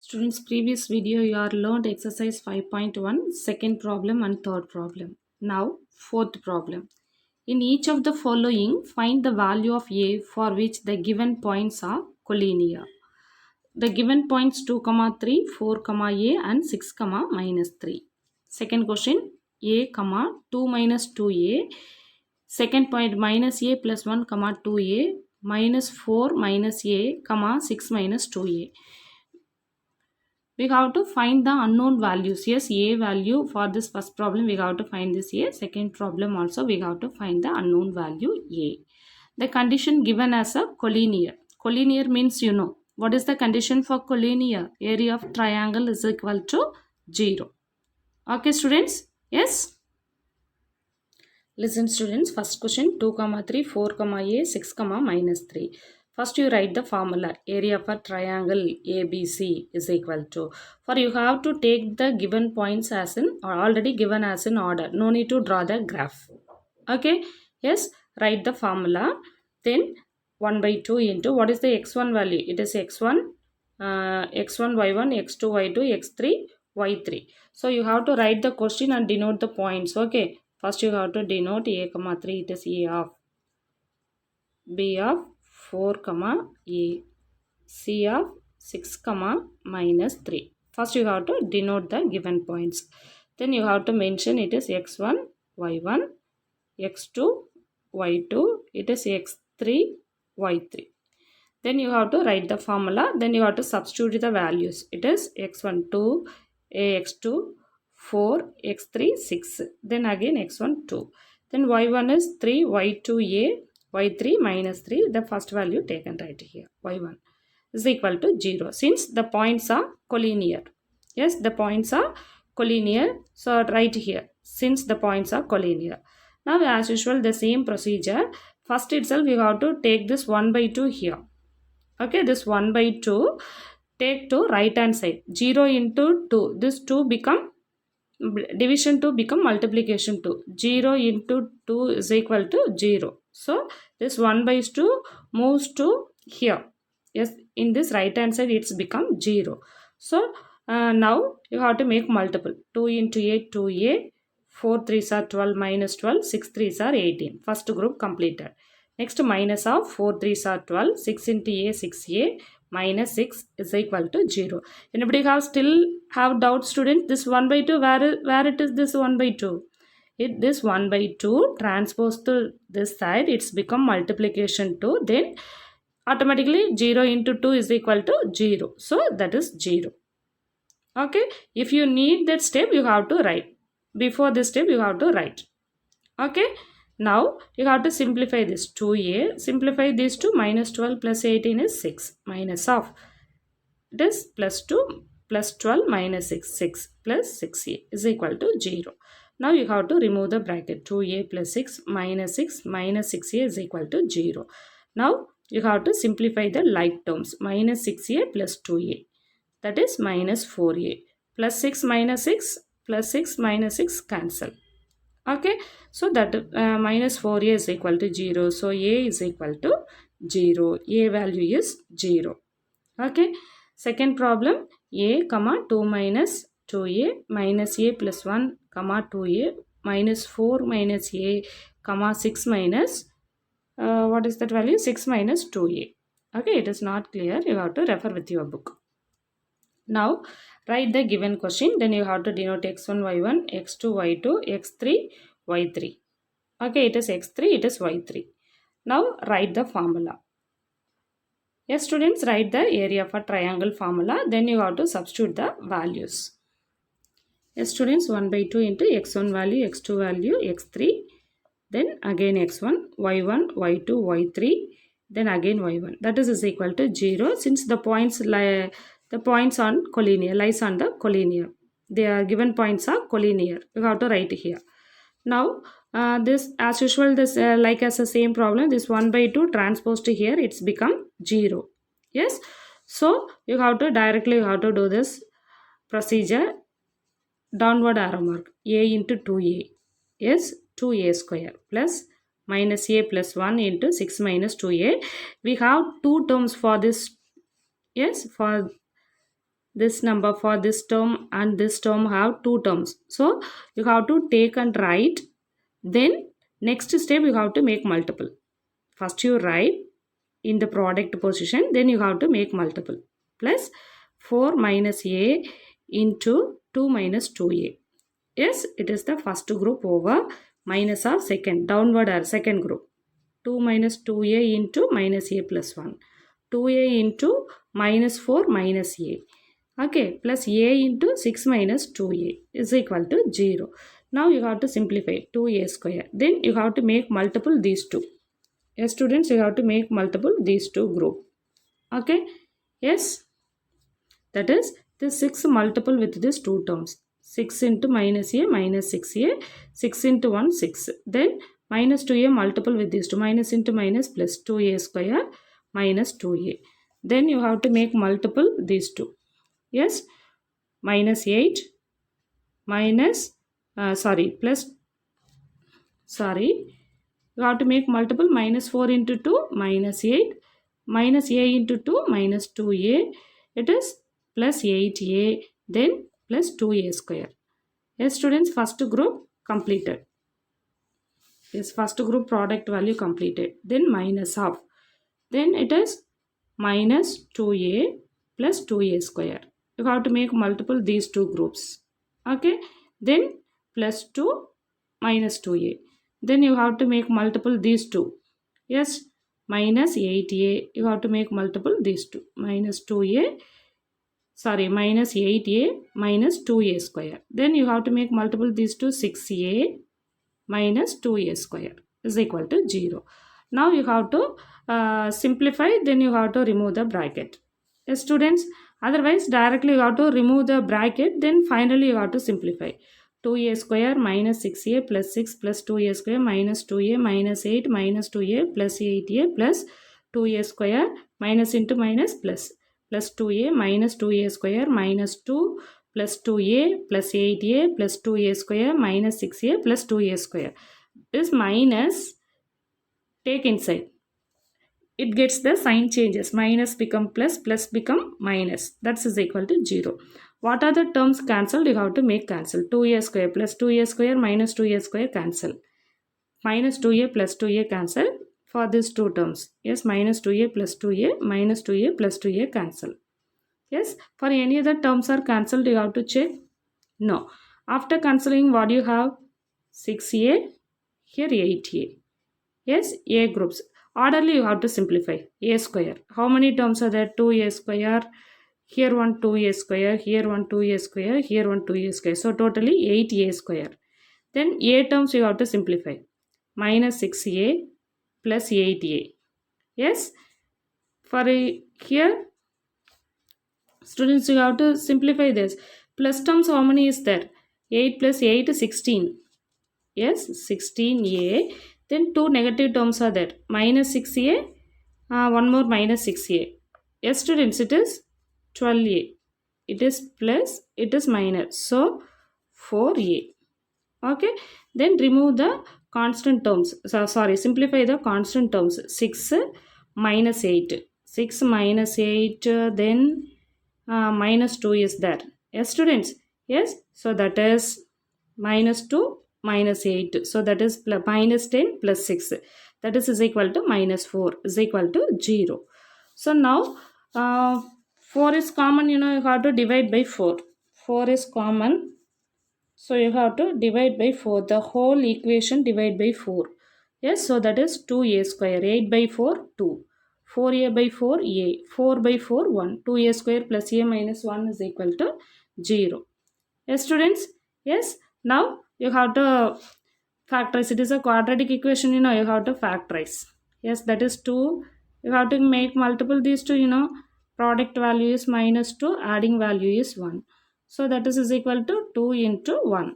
Students, previous video you are learned exercise 5.1, second problem and third problem. Now, fourth problem. In each of the following, find the value of a for which the given points are collinear. The given points 2, 3, 4, a and 6, minus 3. Second question, a, 2 minus 2a. Second point, minus a plus 1, 2a, minus 4 minus a, 6 minus 2a. We have to find the unknown values. Yes, a value for this first problem we have to find this a. Second problem also we have to find the unknown value a. The condition given as a collinear. Collinear means you know. What is the condition for collinear? Area of triangle is equal to 0. Okay students? Yes? Listen students, first question 2, 3, 4, a, 6, minus 3. First you write the formula. Area of a triangle ABC is equal to. For you have to take the given points as in or already given as in order. No need to draw the graph. Okay. Yes. Write the formula. Then 1 by 2 into what is the x1 value? It is x1, x1, y1, x2, y2, x3, y3. So you have to write the question and denote the points. Okay. First you have to denote a, 3. It is a of b of 4, a, c of 6, minus 3. First you have to denote the given points. Then you have to mention it is x1, y1, x2, y2, it is x3, y3. Then you have to write the formula. Then you have to substitute the values. It is x1, 2, x2, 4, x3, 6. Then again x1, 2. Then y1 is 3, y2, y3 minus 3. The first value taken right here. y1 is equal to 0. Since the points are collinear. Yes, the points are collinear. So right here. Since the points are collinear. Now as usual the same procedure. First itself you have to take this 1 by 2 here. Okay, this 1 by 2 take to right hand side. 0 into 2. This 2 become division 2 become multiplication 2. 0 into 2 is equal to 0. So this 1 by 2 moves to here. Yes, in this right hand side it's become 0. So now you have to make multiple. 2 into a, 2a. 4 3s are 12 minus 12. 6 3s are 18. First group completed. Next minus of 4 3s are 12. 6 into a, 6a minus 6 is equal to 0. Anybody still have doubt students? This 1 by 2 where it is this 1 by 2? This 1 by 2 transpose to this side, it's become multiplication 2. Then automatically 0 into 2 is equal to 0. So that is 0. Okay. If you need that step, you have to write. Before this step, you have to write. Okay. Now you have to simplify this 2a. Simplify these two. Minus 12 plus 18 is 6. Minus of it is plus 2 plus 12 minus 6. 6 plus 6a is equal to 0. Now you have to remove the bracket. 2a plus 6 minus 6a is equal to 0. Now you have to simplify the like terms. Minus 6a plus 2a. That is minus 4a. Plus 6 minus 6 plus 6 minus 6 cancel. Okay. So that minus 4a is equal to 0. So a is equal to 0. A value is 0. Okay. Second problem, a, 2 minus 2a minus a plus 1, 2a minus 4 minus a, 6 minus, what is that value? 6 minus 2a. Okay, it is not clear. You have to refer with your book. Now, write the given question. Then you have to denote x1, y1, x2, y2, x3, y3. Okay, it is x3, it is y3. Now, write the formula. Yes, students, write the area of a triangle formula. Then you have to substitute the values. Yes, students, 1 by 2 into x1 value, x2 value, x3. Then again x1, y1, y2, y3. Then again y1. That is equal to 0 since the points on collinear lies on the collinear. Their given points are collinear. You have to write here. Now this as usual this like as the same problem, this 1 by 2 transposed to here, it's become 0. Yes, so you have to directly do this procedure. Downward arrow mark, a into 2a is 2a square plus minus a plus 1 into 6 minus 2a. We have two terms for this. Yes, for this number for this term and this term have two terms. So you have to take and write. Then next step you have to make multiple. First you write in the product position, then you have to make multiple. Plus 4 minus a into 2 minus 2a. Yes, it is the first group over minus of second, downward or second group. 2 minus 2a into minus a plus 1. 2a into minus 4 minus a. Okay, plus a into 6 minus 2a is equal to 0. Now you have to simplify 2a square. Then you have to make multiple these two. Yes, students, you have to make multiple these two group. Okay, yes, that is the 6 multiple with these two terms. 6 into minus a minus 6a, 6 into 1 6. Then minus 2a multiple with these two, minus into minus plus 2a square minus 2a. Then you have to make multiple these two. Yes, minus 8 minus plus, you have to make multiple minus 4 into 2 minus 8 minus a into 2 minus 2a, it is plus 8a, then plus 2a square. Yes, students, first group completed. Yes, first group product value completed. Then minus half. Then it is minus 2a plus 2a square. You have to make multiple these two groups. Okay. Then plus 2 minus 2a. Then you have to make multiple these two. Yes. Minus 8a. You have to make multiple these two. Minus 2a. Minus 8a minus 2a square. Then you have to make multiple these two. 6a minus 2a square is equal to 0. Now you have to simplify, then you have to remove the bracket. Yes, students, otherwise directly you have to remove the bracket, then finally you have to simplify. 2a square minus 6a plus 6 plus 2a square minus 2a minus 8 minus 2a plus 8a plus 2a square minus into minus plus 2a minus 2a square minus 2 plus 2a plus 8a plus 2a square minus 6a plus 2a square. This minus take inside. It gets the sign changes. Minus become plus, plus become minus. That is equal to 0. What are the terms cancelled? You have to make cancel. 2a square plus 2a square minus 2a square cancel. Minus 2a plus 2a cancel for these two terms. Yes, minus 2a plus 2a minus 2a plus 2a cancel. Yes, for any other terms are cancelled, you have to check. No. After cancelling, what do you have? 6a, here 8a. Yes, a groups. Orderly, you have to simplify. A square. How many terms are there? 2a square. Here one 2a square. Here one 2a square. Here one 2a square. So, totally 8a square. Then a terms you have to simplify. Minus 6a plus 8a. Yes. For here, students, you have to simplify this. Plus terms, how many is there? 8 plus 8 is 16. Yes, 16a. Then two negative terms are there. Minus 6a, one more minus 6a. Yes, students, it is 12a. It is plus, it is minus. So, 4a. Okay. Then remove the constant terms. Simplify the constant terms. 6 minus 8. 6 minus 8, then minus 2 is there. Yes, students. Yes. So, that is minus 2 minus 8. So, that is minus 10 plus 6. That is equal to minus 4 is equal to 0. So, now 4 is common. You have to divide by 4. 4 is common. So, you have to divide by 4. The whole equation divide by 4. Yes, so that is 2a square. 8 by 4, 2. 4a by 4, a. 4 by 4, 1. 2a square plus a minus 1 is equal to 0. Yes, students? Yes. Now, you have to factorize. It is a quadratic equation, you have to factorize. Yes, that is 2. You have to make multiple these two, product value is minus 2, adding value is 1. So, that is equal to 2 into 1.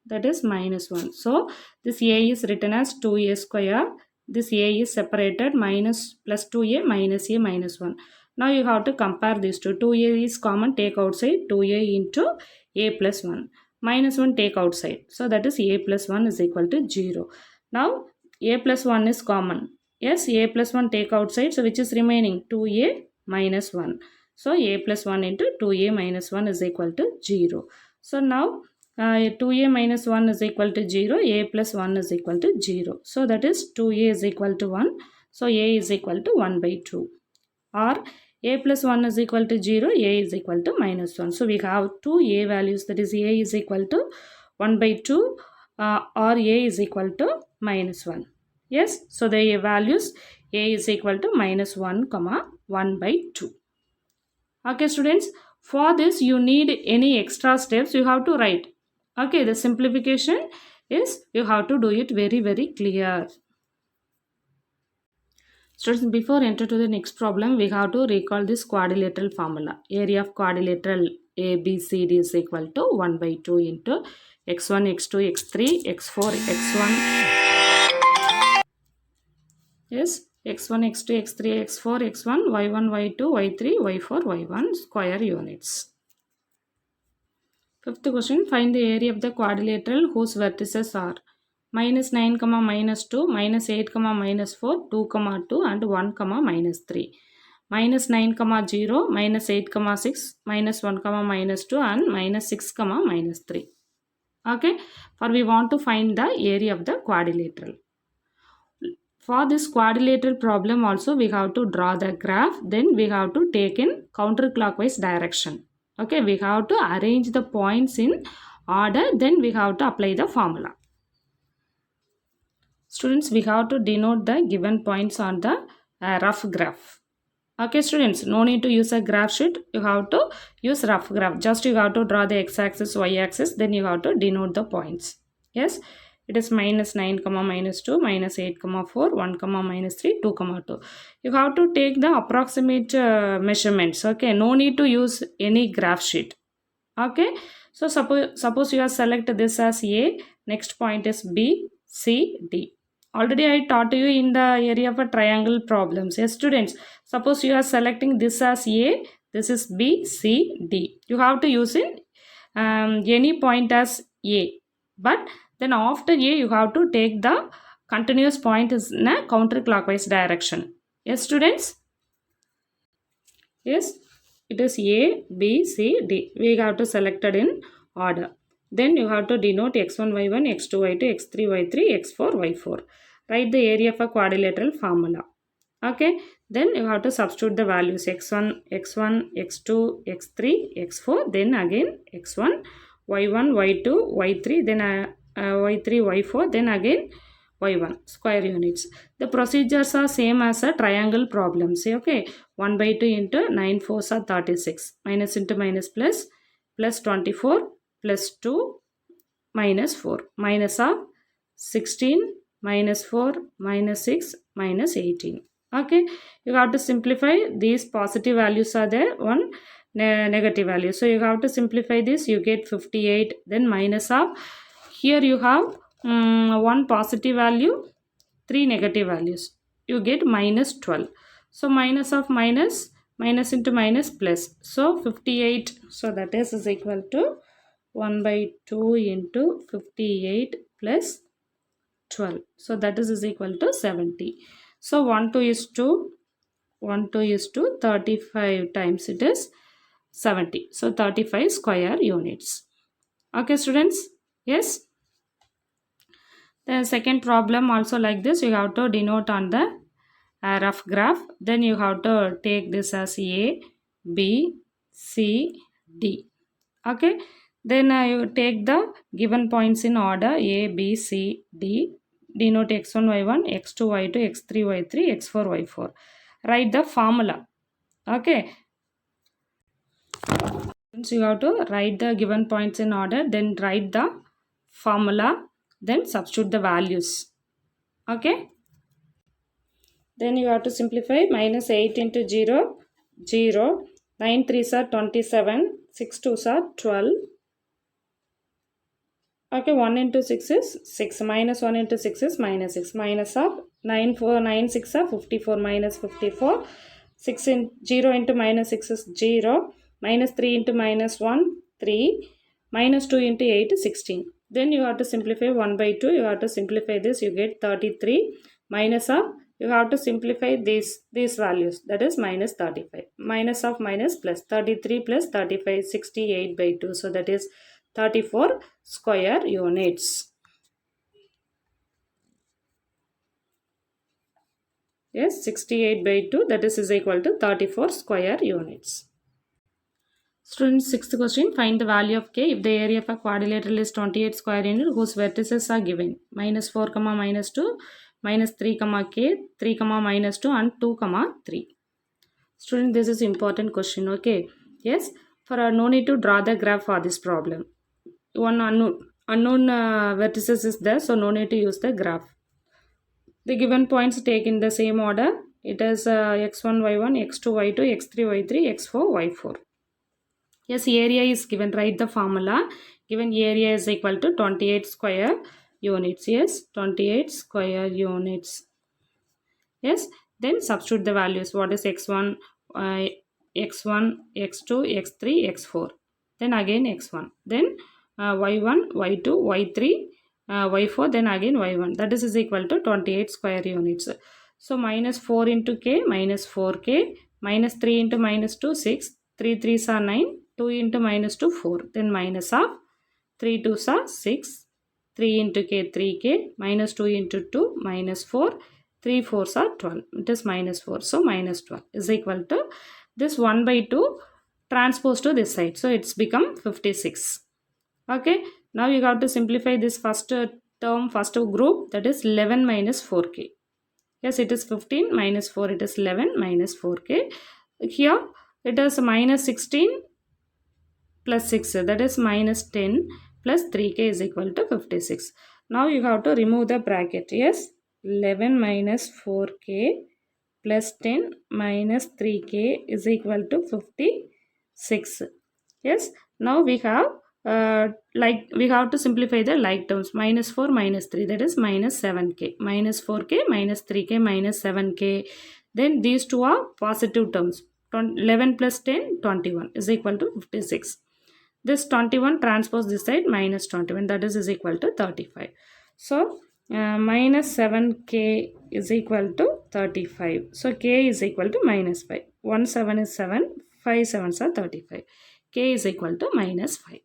That is minus 1. So, this a is written as 2a square. This a is separated minus plus 2a minus a minus 1. Now, you have to compare these two. 2a is common, take outside 2a into a plus 1. Minus 1 take outside. So, that is a plus 1 is equal to 0. Now, a plus 1 is common. Yes, a plus 1 take outside. So, which is remaining? 2a minus 1. So a plus 1 into 2a minus 1 is equal to 0. So now 2a minus 1 is equal to 0, a plus 1 is equal to 0. So that is 2a is equal to 1. So a is equal to 1 by 2. Or a plus 1 is equal to 0, a is equal to minus 1. So we have two a values, that is a is equal to 1 by 2 or a is equal to minus 1. Yes, so the values a is equal to minus 1 comma 1 by 2. Okay students, for this you need any extra steps you have to write. Okay, the simplification is you have to do it very clear. Students, before enter to the next problem, we have to recall this quadrilateral formula. Area of quadrilateral ABCD is equal to 1 by 2 into x1, x2, x3, x4, x1. Yes, x1, x2, x3, x4, x1, y1, y2, y3, y4, y1 square units. Fifth question, find the area of the quadrilateral whose vertices are minus 9, minus 2, minus 8, minus 4, 2, 2 and 1, minus 3. Minus 9, 0, minus 8, 6, minus 1, minus 2 and minus 6, minus 3. Okay, for we want to find the area of the quadrilateral. For this quadrilateral problem also we have to draw the graph, then we have to take in counterclockwise direction. Okay, we have to arrange the points in order, then we have to apply the formula. Students, we have to denote the given points on the rough graph. Okay students, no need to use a graph sheet, you have to use rough graph. Just you have to draw the x-axis, y-axis, then you have to denote the points. Yes, it is minus 9, minus 2, minus 8, 4, 1, minus 3, 2, 2. You have to take the approximate measurements. Okay, no need to use any graph sheet. Okay, so suppose you have selected this as A, next point is B, C, D. Already I taught you in the area of a triangle problems. Yes students, suppose you are selecting this as A, this is B, C, D. You have to use in any point as A. But then after A, you have to take the continuous point is in a counterclockwise direction. Yes students? Yes, it is A, B, C, D. We have to select it in order. Then you have to denote x1, y1, x2, y2, x3, y3, x4, y4. Write the area of a quadrilateral formula. Okay, then you have to substitute the values x1, x2, x3, x4, then again x1, y1, y2, y3, then y3, y4, then again y1 square units. The procedures are same as a triangle problem. See, okay, 1 by 2 into 9 4s are 36. Minus into minus plus 24 plus 2 minus 4. Minus of 16 minus 4 minus 6 minus 18. Okay, you have to simplify. These positive values are there, one negative value. So you have to simplify this. You get 58. Then minus of, here you have one positive value, 3 negative values. You get minus 12. So minus of minus, minus into minus plus. So 58. So that is equal to 1 by 2 into 58 plus 12. So that is equal to 70. So 1 2 is 2. 1 2 is 2. 35 times it is 70. So 35 square units. Okay students? Yes? The second problem also like this. You have to denote on the rough graph. Then you have to take this as A, B, C, D. Okay. Then you take the given points in order A, B, C, D. Denote x1, y1, x2, y2, x3, y3, x4, y4. Write the formula. Okay. So you have to write the given points in order. Then write the formula. Then substitute the values. Okay. Then you have to simplify. Minus 8 into 0, 0. 9 3s are 27. 6 2s are 12. Okay, 1 into 6 is 6. Minus 1 into 6 is minus 6. Minus of 9 4 9 6 are 54 minus 54. 6 in 0 into minus 6 is 0. Minus 3 into minus 1 3. Minus 2 into 8 is 16. Then you have to simplify 1 by 2. You have to simplify this. You get 33 minus of you have to simplify these values, that is minus 35. Minus of minus plus 33 plus 35, 68 by 2. So that is 34 square units. Yes, 68 by 2, that is equal to 34 square units. Students, sixth question, find the value of k if the area of a quadrilateral is 28 square units whose vertices are given minus 4 comma minus 2, minus 3 comma k, 3 comma minus 2 and 2 comma 3. Student, this is important question. Okay, yes, for no need to draw the graph for this problem. One unknown vertices is there, so no need to use the graph. The given points take in the same order. It is x1 y1, x2 y2, x3 y3, x4 y4. Yes, area is given. Write the formula. Given area is equal to 28 square units. Yes, 28 square units. Yes, then substitute the values. What is x1, x1, x2, x3, x4. Then again x1. Then y1, y2, y3, y4. Then again y1. That is equal to 28 square units. So minus 4 into k, minus 4k, minus 3 into minus 2, 6. 3 3s are 9. 2 into minus 2, 4. Then minus of 3 2s are 6. 3 into k, 3k. Minus 2 into 2, minus 4. 3 4s are 12. It is minus 4. So minus 12 is equal to this 1 by 2 transpose to this side. So it's become 56. Okay. Now you have to simplify this first term, first group, that is 11 minus 4k. Yes, it is 15 minus 4. It is 11 minus 4k. Here it is minus 16 plus 6, that is minus 10 plus 3k is equal to 56. Now you have to remove the bracket. Yes, 11 minus 4k plus 10 minus 3k is equal to 56. Yes, now we have we have to simplify the like terms. Minus 4 minus 3, that is minus 7k. Minus 4k minus 3k minus 7k. Then these two are positive terms. 11 plus 10, 21 is equal to 56. This 21 transpose this side, minus 21, that is equal to 35. So minus 7k is equal to 35. So k is equal to minus 5. 1 7 is 7, 5 7s are 35. K is equal to minus 5.